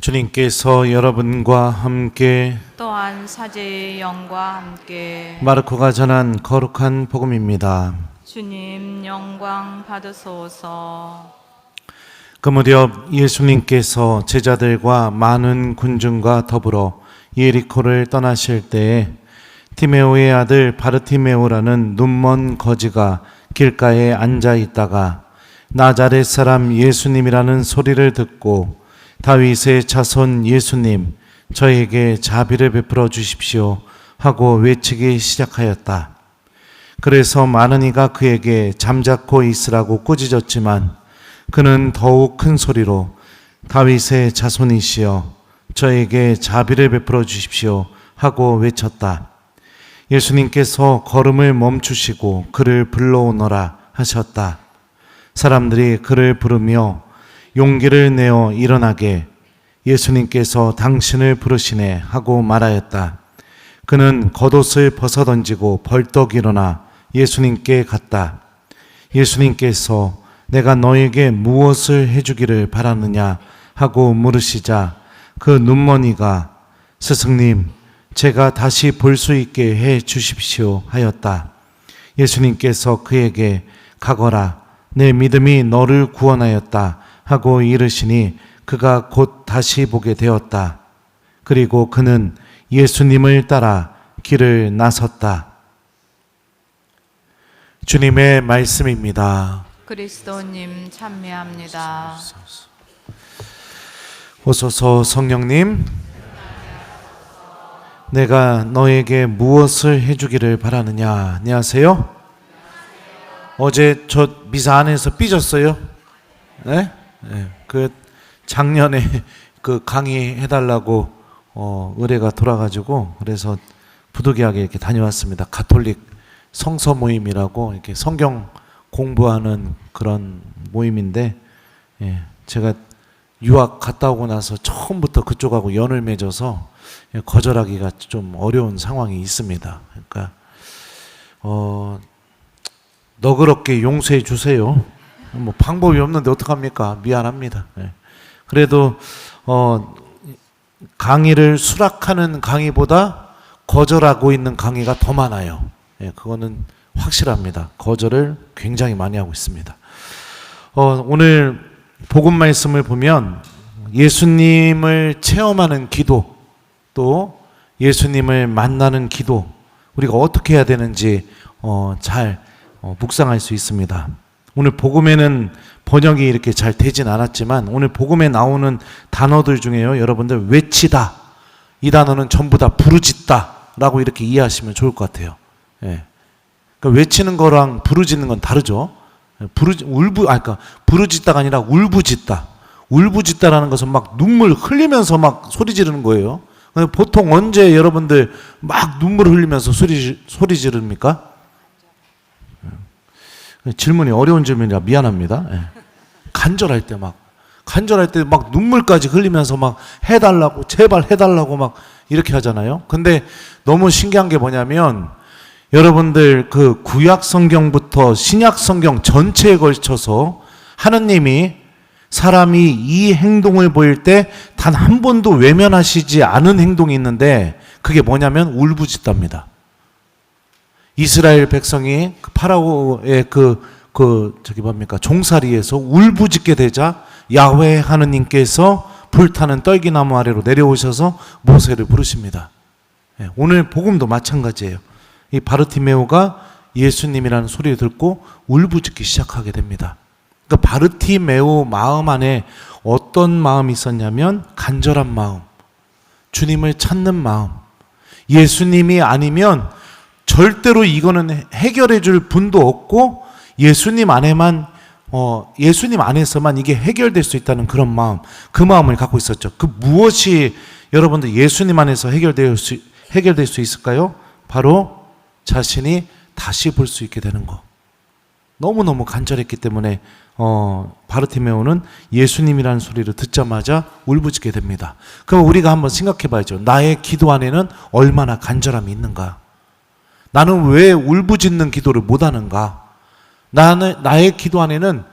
주님께서 여러분과 함께 또한 사제의 영과 함께 마르코가 전한 거룩한 복음입니다. 주님 영광 받으소서. 그 무렵 예수님께서 제자들과 많은 군중과 더불어 예리코를 떠나실 때에 티메오의 아들 바르티메오라는 눈먼 거지가 길가에 앉아 있다가 나자렛 사람 예수님이라는 소리를 듣고 다윗의 자손 예수님, 저에게 자비를 베풀어 주십시오 하고 외치기 시작하였다. 그래서 많은 이가 그에게 잠자코 있으라고 꾸짖었지만 그는 더욱 큰 소리로 다윗의 자손이시여 저에게 자비를 베풀어 주십시오 하고 외쳤다. 예수님께서 걸음을 멈추시고 그를 불러오너라 하셨다. 사람들이 그를 부르며 용기를 내어 일어나게 예수님께서 당신을 부르시네 하고 말하였다. 그는 겉옷을 벗어던지고 벌떡 일어나 예수님께 갔다. 예수님께서 내가 너에게 무엇을 해주기를 바라느냐 하고 물으시자 그 눈머니가 스승님, 제가 다시 볼 수 있게 해 주십시오 하였다. 예수님께서 그에게 가거라, 내 믿음이 너를 구원하였다 하고 이르시니 그가 곧 다시 보게 되었다. 그리고 그는 예수님을 따라 길을 나섰다. 주님의 말씀입니다. 그리스도님 찬미합니다. 오소서 성령님, 내가 너에게 무엇을 해주기를 바라느냐. 안녕하세요. 어제 저 미사 안에서 삐졌어요. 네? 네. 그 작년에 그 강의해달라고 의뢰가 돌아가지고 그래서 부득이하게 이렇게 다녀왔습니다. 가톨릭 성서 모임이라고 이렇게 성경 공부하는 그런 모임인데, 예, 제가 유학 갔다 오고 나서 처음부터 그쪽하고 연을 맺어서 거절하기가 좀 어려운 상황이 있습니다. 그러니까 너그럽게 용서해 주세요. 뭐 방법이 없는데 어떡합니까? 미안합니다. 예. 그래도 강의를 수락하는 강의보다 거절하고 있는 강의가 더 많아요. 예, 그거는 확실합니다. 거절을 굉장히 많이 하고 있습니다. 오늘 복음 말씀을 보면 예수님을 체험하는 기도, 또 예수님을 만나는 기도, 우리가 어떻게 해야 되는지 잘 묵상할 수 있습니다. 오늘 복음에는 번역이 이렇게 잘 되진 않았지만 오늘 복음에 나오는 단어들 중에요, 여러분들 외치다, 이 단어는 전부 다 부르짖다 라고 이렇게 이해하시면 좋을 것 같아요. 예. 그러니까 외치는 거랑 부르짖는 건 다르죠. 부르짖다가 아니라 울부짖다. 울부짖다라는 것은 막 눈물 흘리면서 막 소리 지르는 거예요. 보통 언제 여러분들 막 눈물 흘리면서 소리 지릅니까? 질문이 어려운 질문이라 미안합니다. 예. 간절할 때 막 눈물까지 흘리면서 막 해달라고, 제발 해달라고 막 이렇게 하잖아요. 근데 너무 신기한 게 뭐냐면 여러분들 그 구약 성경부터 신약 성경 전체에 걸쳐서 하느님이 사람이 이 행동을 보일 때 단 한 번도 외면하시지 않은 행동이 있는데 그게 뭐냐면 울부짖답니다. 이스라엘 백성이 파라오의 종살이에서 울부짖게 되자 야훼 하느님께서 불타는 떨기나무 아래로 내려오셔서 모세를 부르십니다. 오늘 복음도 마찬가지예요. 이 바르티메오가 예수님이라는 소리를 듣고 울부짖기 시작하게 됩니다. 그러니까 바르티메오 마음 안에 어떤 마음이 있었냐면 간절한 마음, 주님을 찾는 마음. 예수님이 아니면 절대로 이거는 해결해 줄 분도 없고 예수님 안에서만 이게 해결될 수 있다는 그런 마음, 그 마음을 갖고 있었죠. 그 무엇이 여러분들 예수님 안에서 해결될 수 있을까요? 바로 자신이 다시 볼 수 있게 되는 거. 너무너무 간절했기 때문에 바르티메오는 예수님이라는 소리를 듣자마자 울부짖게 됩니다. 그럼 우리가 한번 생각해 봐야죠. 나의 기도 안에는 얼마나 간절함이 있는가? 나는 왜 울부짖는 기도를 못하는가? 나의 기도 안에는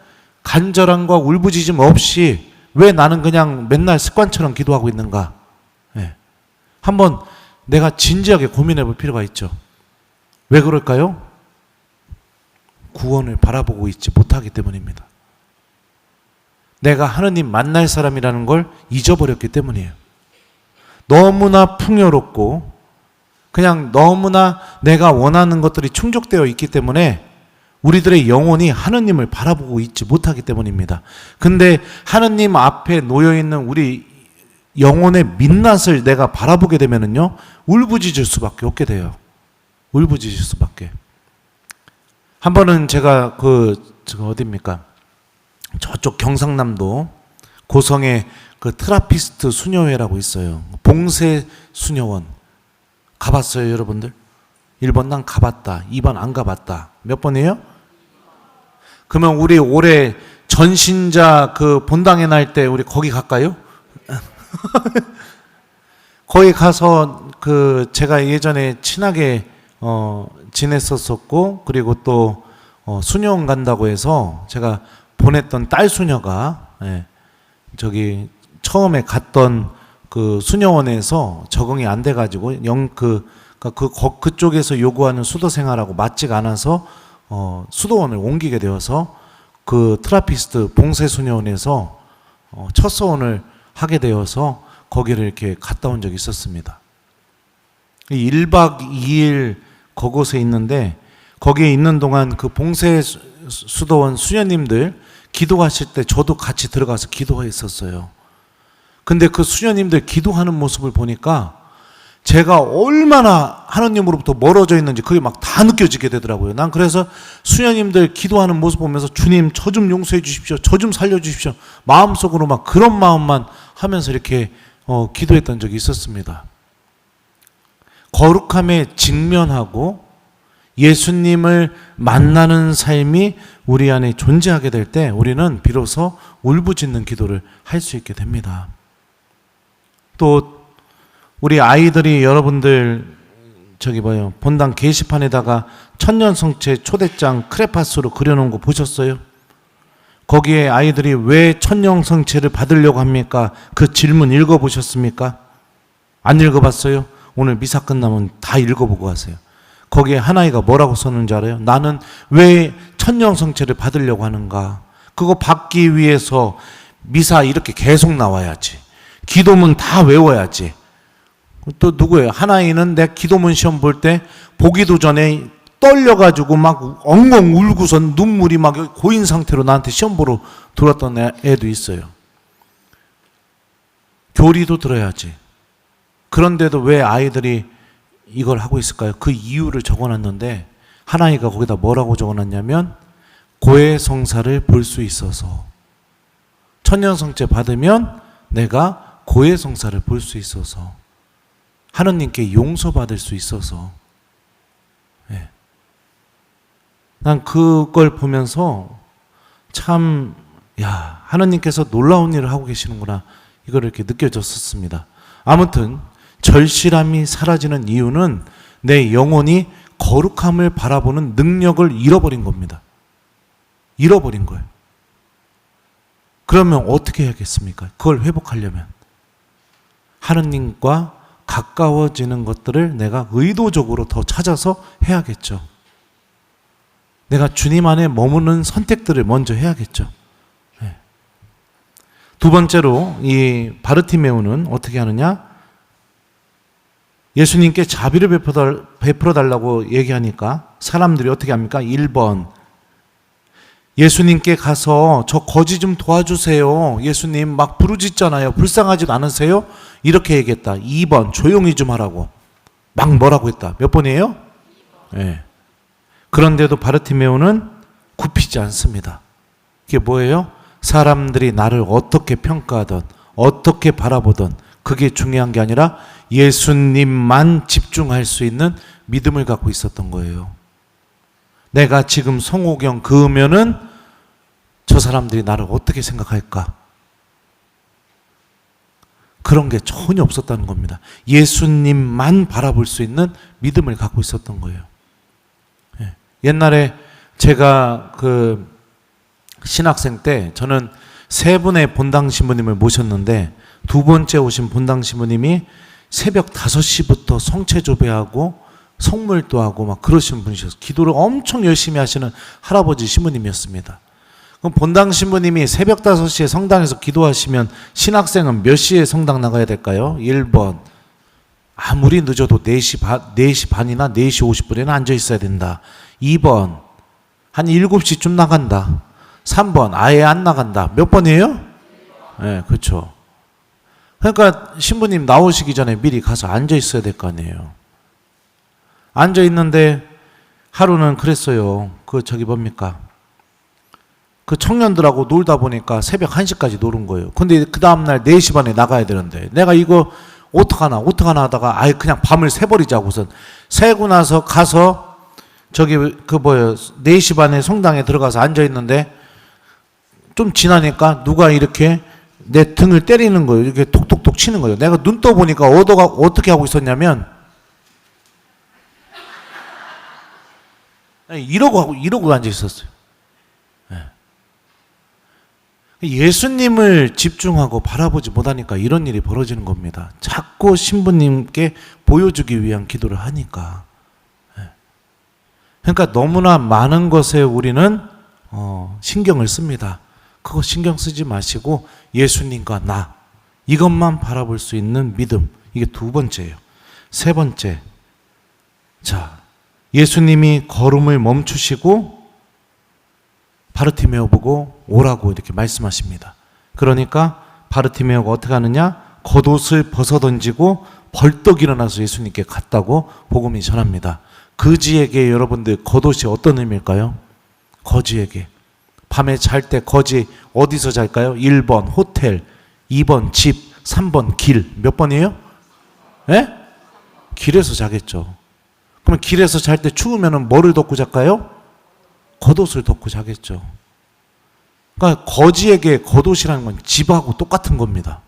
간절함과 울부짖음 없이 왜 나는 그냥 맨날 습관처럼 기도하고 있는가? 예. 한번 내가 진지하게 고민해 볼 필요가 있죠. 왜 그럴까요? 구원을 바라보고 있지 못하기 때문입니다. 내가 하느님 만날 사람이라는 걸 잊어버렸기 때문이에요. 너무나 풍요롭고 그냥 너무나 내가 원하는 것들이 충족되어 있기 때문에 우리들의 영혼이 하느님을 바라보고 있지 못하기 때문입니다. 근데 하느님 앞에 놓여있는 우리 영혼의 민낯을 내가 바라보게 되면은요, 울부짖을 수밖에 없게 돼요. 울부짖을 수밖에. 한 번은 제가 어디입니까? 저쪽 경상남도 고성에 그 트라피스트 수녀회라고 있어요. 봉쇄 수녀원. 가봤어요, 여러분들? 1번 난 가봤다. 2번 안 가봤다. 몇 번이에요? 그러면 우리 올해 전신자 그 본당에 날 때 우리 거기 갈까요? 거기 가서 제가 예전에 친하게 지냈었었고, 그리고 또 수녀원 간다고 해서 제가 보냈던 딸 수녀가 저기 처음에 갔던 그 수녀원에서 적응이 안 돼가지고 그쪽에서 요구하는 수도 생활하고 맞지가 않아서 수도원을 옮기게 되어서 그 트라피스트 봉쇄 수녀원에서 첫 서원을 하게 되어서 거기를 이렇게 갔다 온 적이 있었습니다. 1박 2일 그곳에 있는데 거기에 있는 동안 그 봉쇄 수도원 수녀님들 기도하실 때 저도 같이 들어가서 기도했었어요. 근데 그 수녀님들 기도하는 모습을 보니까 제가 얼마나 하나님으로부터 멀어져 있는지 그게 막 다 느껴지게 되더라고요. 난 그래서 수녀님들 기도하는 모습 보면서 주님 저 좀 용서해 주십시오. 저 좀 살려 주십시오. 마음속으로 막 그런 마음만 하면서 이렇게 기도했던 적이 있었습니다. 거룩함에 직면하고 예수님을 만나는 삶이 우리 안에 존재하게 될 때 우리는 비로소 울부짖는 기도를 할 수 있게 됩니다. 또 우리 아이들이 여러분들 본당 게시판에다가 천년성체 초대장 크레파스로 그려놓은 거 보셨어요? 거기에 아이들이 왜 천년성체를 받으려고 합니까? 그 질문 읽어보셨습니까? 안 읽어봤어요? 오늘 미사 끝나면 다 읽어보고 가세요. 거기에 한 아이가 뭐라고 썼는지 알아요? 나는 왜 천년성체를 받으려고 하는가? 그거 받기 위해서 미사 이렇게 계속 나와야지. 기도문 다 외워야지. 또 누구예요? 한 아이는 내 기도문 시험 볼 때 보기도 전에 떨려가지고 막 엉엉 울고선 눈물이 막 고인 상태로 나한테 시험 보러 들어왔던 애도 있어요. 교리도 들어야지. 그런데도 왜 아이들이 이걸 하고 있을까요? 그 이유를 적어놨는데 한 아이가 거기다 뭐라고 적어놨냐면 고해성사를 볼 수 있어서, 천년성체 받으면 내가 고해성사를 볼 수 있어서, 하느님께 용서받을 수 있어서. 난 그걸 보면서 참 하느님께서 놀라운 일을 하고 계시는구나, 이걸 이렇게 느껴졌었습니다. 아무튼 절실함이 사라지는 이유는 내 영혼이 거룩함을 바라보는 능력을 잃어버린 겁니다. 잃어버린 거예요. 그러면 어떻게 해야겠습니까? 그걸 회복하려면 하느님과 가까워지는 것들을 내가 의도적으로 더 찾아서 해야겠죠. 내가 주님 안에 머무는 선택들을 먼저 해야겠죠. 두 번째로 이 바르티메오는 어떻게 하느냐? 예수님께 자비를 베풀어 달라고 얘기하니까 사람들이 어떻게 합니까? 1번, 예수님께 가서 저 거지 좀 도와주세요. 예수님 막 부르짖잖아요. 불쌍하지도 않으세요? 이렇게 얘기했다. 2번, 조용히 좀 하라고 막 뭐라고 했다. 몇 번이에요? 네. 그런데도 바르티메오는 굽히지 않습니다. 그게 뭐예요? 사람들이 나를 어떻게 평가하든 어떻게 바라보든 그게 중요한 게 아니라 예수님만 집중할 수 있는 믿음을 갖고 있었던 거예요. 내가 지금 성호경 그으면은 저 사람들이 나를 어떻게 생각할까? 그런 게 전혀 없었다는 겁니다. 예수님만 바라볼 수 있는 믿음을 갖고 있었던 거예요. 옛날에 제가 그 신학생 때 저는 세 분의 본당 신부님을 모셨는데 두 번째 오신 본당 신부님이 새벽 5시부터 성체 조배하고 성물도 하고 막 그러신 분이셔서 기도를 엄청 열심히 하시는 할아버지 신부님이었습니다. 그럼 본당 신부님이 새벽 5시에 성당에서 기도하시면 신학생은 몇 시에 성당 나가야 될까요? 1번. 아무리 늦어도 4시 반이나 4시 50분에는 앉아 있어야 된다. 2번. 한 7시쯤 나간다. 3번. 아예 안 나간다. 몇 번이에요? 네, 그렇죠. 그러니까 신부님 나오시기 전에 미리 가서 앉아 있어야 될 거 아니에요. 앉아 있는데 하루는 그랬어요. 뭡니까? 그 청년들하고 놀다 보니까 새벽 1시까지 노는 거예요. 근데 그 다음날 4시 반에 나가야 되는데 내가 이거 어떡하나 하다가 아예 그냥 밤을 새버리자고선 새고 나서 가서 4시 반에 성당에 들어가서 앉아 있는데 좀 지나니까 누가 이렇게 내 등을 때리는 거예요. 이렇게 톡톡톡 치는 거예요. 내가 눈 떠보니까 어떻게 하고 있었냐면 이러고 앉아 있었어요. 예수님을 집중하고 바라보지 못하니까 이런 일이 벌어지는 겁니다. 자꾸 신부님께 보여주기 위한 기도를 하니까. 그러니까 너무나 많은 것에 우리는 신경을 씁니다. 그거 신경 쓰지 마시고 예수님과 나 이것만 바라볼 수 있는 믿음, 이게 두 번째예요. 세 번째, 자, 예수님이 걸음을 멈추시고 바르티메오 보고 오라고 이렇게 말씀하십니다. 그러니까 바르티메오가 어떻게 하느냐? 겉옷을 벗어던지고 벌떡 일어나서 예수님께 갔다고 복음이 전합니다. 거지에게 여러분들 겉옷이 어떤 의미일까요? 거지에게. 밤에 잘 때 거지 어디서 잘까요? 1번 호텔, 2번 집, 3번 길. 몇 번이에요? 예? 길에서 자겠죠. 그럼 길에서 잘 때 추우면 뭐를 덮고 잘까요? 겉옷을 덮고 자겠죠. 그러니까 거지에게 겉옷이라는 건 집하고 똑같은 겁니다.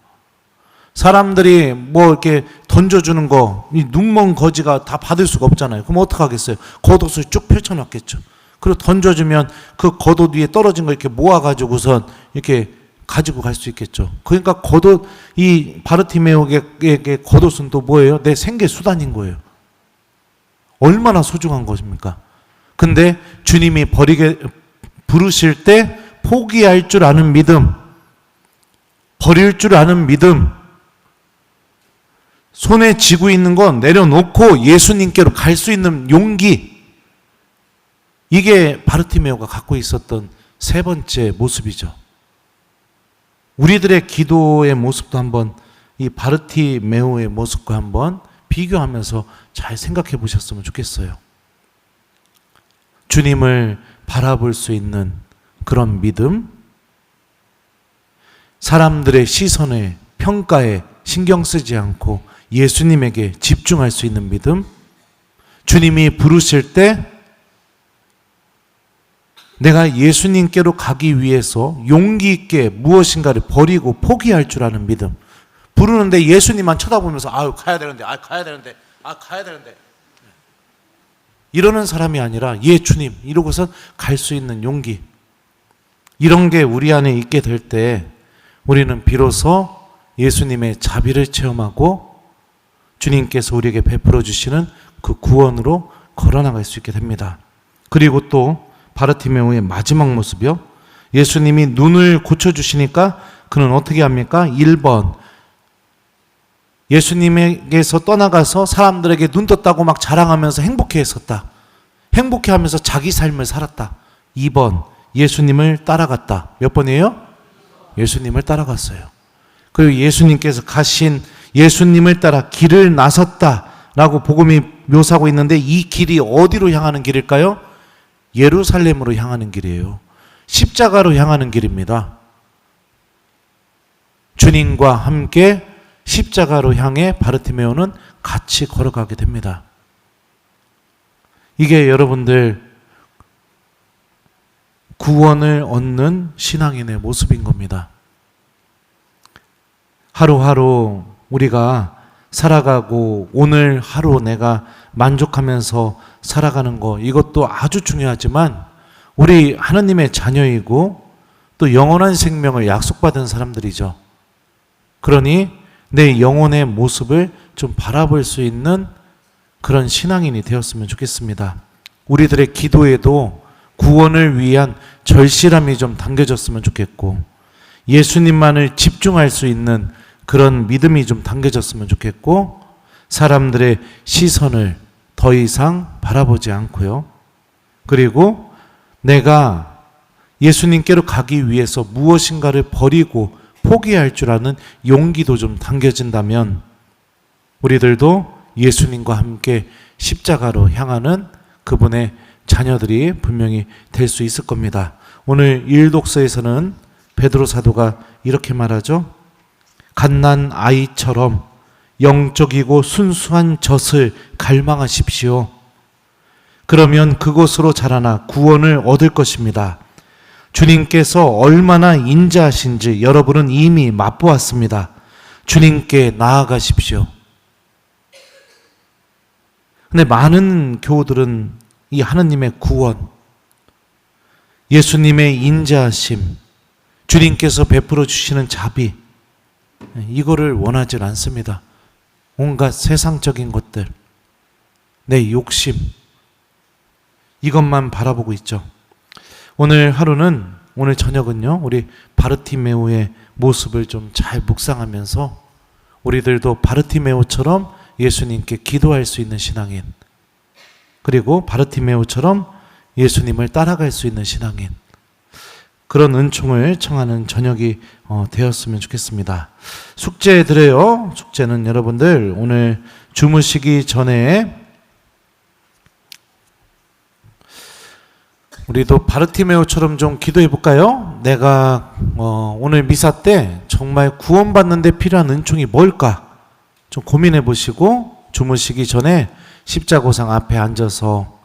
사람들이 뭐 이렇게 던져주는 거, 이 눈먼 거지가 다 받을 수가 없잖아요. 그럼 어떡하겠어요? 겉옷을 쭉 펼쳐놨겠죠. 그리고 던져주면 그 겉옷 위에 떨어진 거 이렇게 모아가지고선 이렇게 가지고 갈 수 있겠죠. 그러니까 겉옷, 이 바르티메오에게 겉옷은 또 뭐예요? 내 생계 수단인 거예요. 얼마나 소중한 것입니까? 근데 주님이 부르실 때 포기할 줄 아는 믿음, 버릴 줄 아는 믿음, 손에 쥐고 있는 건 내려놓고 예수님께로 갈 수 있는 용기, 이게 바르티메오가 갖고 있었던 세 번째 모습이죠. 우리들의 기도의 모습도 한번 이 바르티메오의 모습과 한번 비교하면서 잘 생각해 보셨으면 좋겠어요. 주님을 바라볼 수 있는 그런 믿음, 사람들의 시선에, 평가에 신경 쓰지 않고 예수님에게 집중할 수 있는 믿음, 주님이 부르실 때 내가 예수님께로 가기 위해서 용기 있게 무엇인가를 버리고 포기할 줄 아는 믿음. 부르는데 예수님만 쳐다보면서 가야 되는데 이러는 사람이 아니라 예 주님 이러고서 갈 수 있는 용기, 이런 게 우리 안에 있게 될 때 우리는 비로소 예수님의 자비를 체험하고 주님께서 우리에게 베풀어 주시는 그 구원으로 걸어나갈 수 있게 됩니다. 그리고 또 바르티메오의 마지막 모습이요, 예수님이 눈을 고쳐주시니까 그는 어떻게 합니까? 1번, 예수님에게서 떠나가서 사람들에게 눈 떴다고 막 자랑하면서 행복해했었다. 행복해하면서 자기 삶을 살았다. 2번, 예수님을 따라갔다. 몇 번이에요? 예수님을 따라갔어요. 그리고 예수님께서 가신 예수님을 따라 길을 나섰다라고 복음이 묘사하고 있는데, 이 길이 어디로 향하는 길일까요? 예루살렘으로 향하는 길이에요. 십자가로 향하는 길입니다. 주님과 함께 십자가로 향해 바르티메오는 같이 걸어가게 됩니다. 이게 여러분들 구원을 얻는 신앙인의 모습인 겁니다. 하루하루 우리가 살아가고 오늘 하루 내가 만족하면서 살아가는 거, 이것도 아주 중요하지만 우리 하나님의 자녀이고 또 영원한 생명을 약속받은 사람들이죠. 그러니 내 영혼의 모습을 좀 바라볼 수 있는 그런 신앙인이 되었으면 좋겠습니다. 우리들의 기도에도 구원을 위한 절실함이 좀 담겨졌으면 좋겠고, 예수님만을 집중할 수 있는 그런 믿음이 좀 담겨졌으면 좋겠고, 사람들의 시선을 더 이상 바라보지 않고요. 그리고 내가 예수님께로 가기 위해서 무엇인가를 버리고 포기할 줄 아는 용기도 좀 담겨진다면 우리들도 예수님과 함께 십자가로 향하는 그분의 자녀들이 분명히 될 수 있을 겁니다. 오늘 일독서에서는 베드로 사도가 이렇게 말하죠. 갓난 아이처럼 영적이고 순수한 젖을 갈망하십시오. 그러면 그곳으로 자라나 구원을 얻을 것입니다. 주님께서 얼마나 인자하신지 여러분은 이미 맛보았습니다. 주님께 나아가십시오. 근데 많은 교우들은 이 하느님의 구원, 예수님의 인자하심, 주님께서 베풀어 주시는 자비, 이거를 원하지 않습니다. 온갖 세상적인 것들, 내 욕심, 이것만 바라보고 있죠. 오늘 하루는, 오늘 저녁은요, 우리 바르티메오의 모습을 좀 잘 묵상하면서 우리들도 바르티메오처럼 예수님께 기도할 수 있는 신앙인, 그리고 바르티메오처럼 예수님을 따라갈 수 있는 신앙인, 그런 은총을 청하는 저녁이 되었으면 좋겠습니다. 숙제 드려요. 숙제는 여러분들 오늘 주무시기 전에 우리도 바르티메오처럼 좀 기도해 볼까요? 내가 오늘 미사 때 정말 구원받는 데 필요한 은총이 뭘까? 좀 고민해 보시고 주무시기 전에 십자고상 앞에 앉아서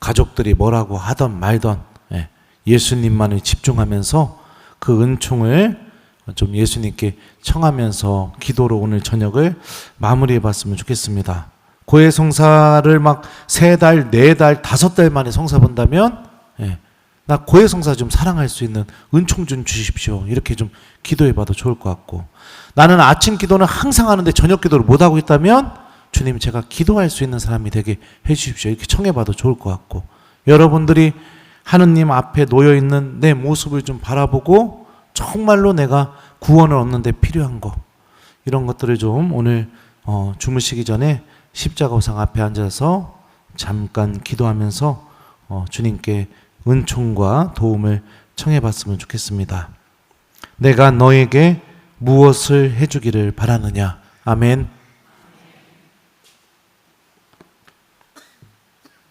가족들이 뭐라고 하던 말던 예수님만을 집중하면서 그 은총을 좀 예수님께 청하면서 기도로 오늘 저녁을 마무리해 봤으면 좋겠습니다. 고해 성사를 막 3달, 4달, 5달 만에 성사 본다면 나 고해 성사 좀 사랑할 수 있는 은총 좀 주십시오. 이렇게 좀 기도해 봐도 좋을 것 같고, 나는 아침 기도는 항상 하는데 저녁 기도를 못 하고 있다면 주님 제가 기도할 수 있는 사람이 되게 해 주십시오. 이렇게 청해 봐도 좋을 것 같고, 여러분들이 하느님 앞에 놓여 있는 내 모습을 좀 바라보고 정말로 내가 구원을 얻는 데 필요한 거, 이런 것들을 좀 오늘 주무시기 전에 십자가상 앞에 앉아서 잠깐 기도하면서 주님께 은총과 도움을 청해 봤으면 좋겠습니다. 내가 너에게 무엇을 해주기를 바라느냐. 아멘.